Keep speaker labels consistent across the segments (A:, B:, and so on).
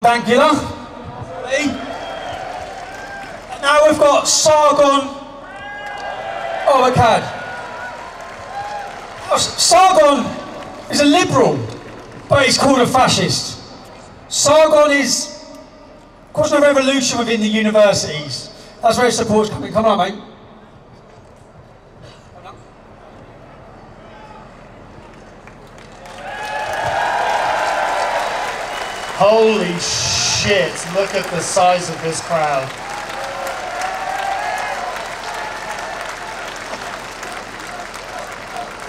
A: Angular. Now we've got Sargon of Akkad. Sargon is a liberal, but he's called a fascist. Sargon is causing a revolution within the universities. That's where his support's coming. Come on, mate.
B: Holy shit, look at the size of this crowd.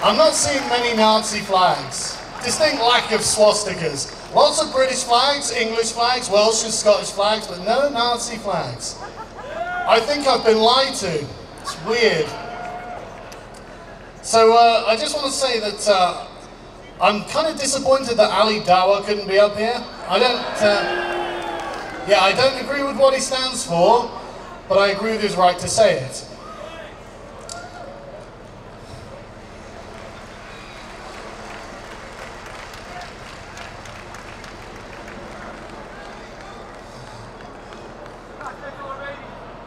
B: I'm not seeing many Nazi flags. Distinct lack of swastikas. Lots of British flags, English flags, Welsh and Scottish flags, but no Nazi flags. I think I've been lied to. It's weird. So I just want to say that I'm kind of disappointed that Ali Dawa couldn't be up here. I don't agree with what he stands for, but I agree with his right to say it.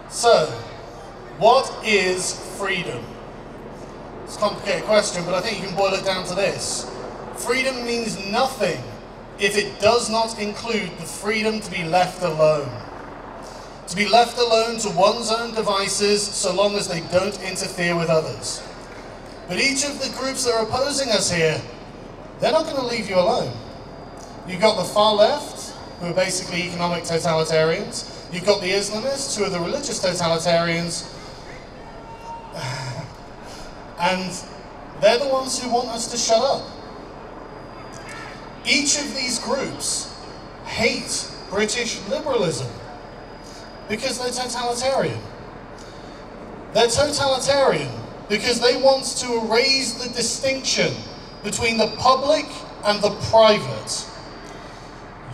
B: So, what is freedom? It's a complicated question, but I think you can boil it down to this. Freedom means nothing if it does not include the freedom to be left alone. To be left alone to one's own devices so long as they don't interfere with others. But each of the groups that are opposing us here, they're not going to leave you alone. You've got the far left, who are basically economic totalitarians. You've got the Islamists, who are the religious totalitarians. And they're the ones who want us to shut up. Each of these groups hate British liberalism because they're totalitarian. They're totalitarian because they want to erase the distinction between the public and the private.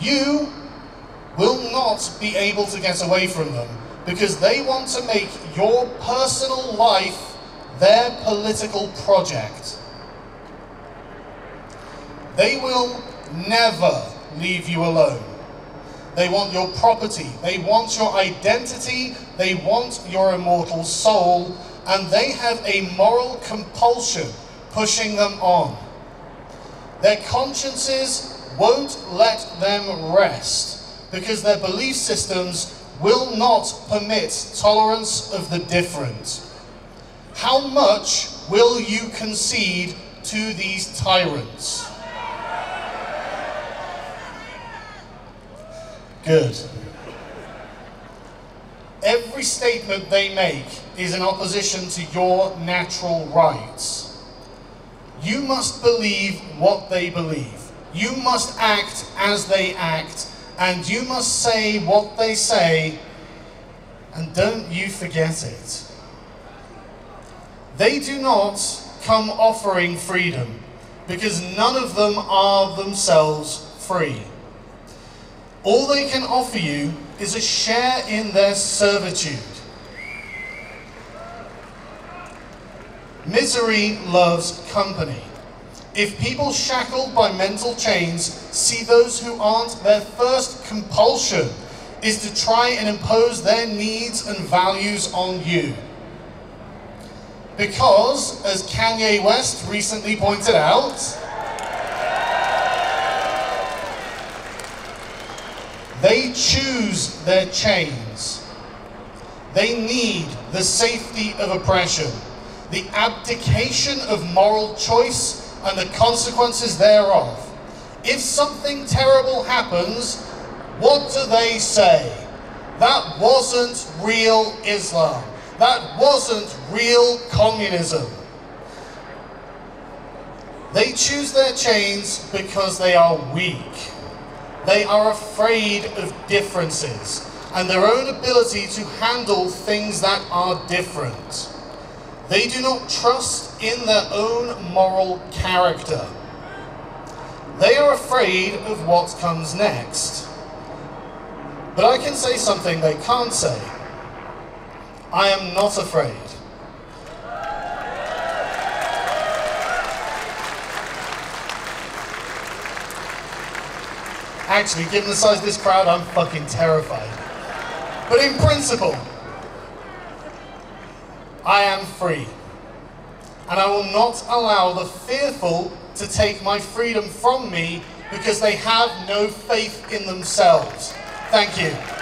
B: You will not be able to get away from them because they want to make your personal life their political project. They will never leave you alone. They want your property, they want your identity, they want your immortal soul, and they have a moral compulsion pushing them on. Their consciences won't let them rest because their belief systems will not permit tolerance of the different. How much will you concede to these tyrants? Good. Every statement they make is in opposition to your natural rights. You must believe what they believe. You must act as they act, and you must say what they say, and don't you forget it. They do not come offering freedom, because none of them are themselves free. All they can offer you is a share in their servitude. Misery loves company. If people shackled by mental chains see those who aren't, their first compulsion is to try and impose their needs and values on you. Because, as Kanye West recently pointed out, they choose their chains. They need the safety of oppression, the abdication of moral choice and the consequences thereof. If something terrible happens, what do they say? That wasn't real Islam. That wasn't real communism. They choose their chains because they are weak. They are afraid of differences and their own ability to handle things that are different. They do not trust in their own moral character. They are afraid of what comes next. But I can say something they can't say. I am not afraid. Actually, given the size of this crowd, I'm fucking terrified. But in principle, I am free. And I will not allow the fearful to take my freedom from me because they have no faith in themselves. Thank you.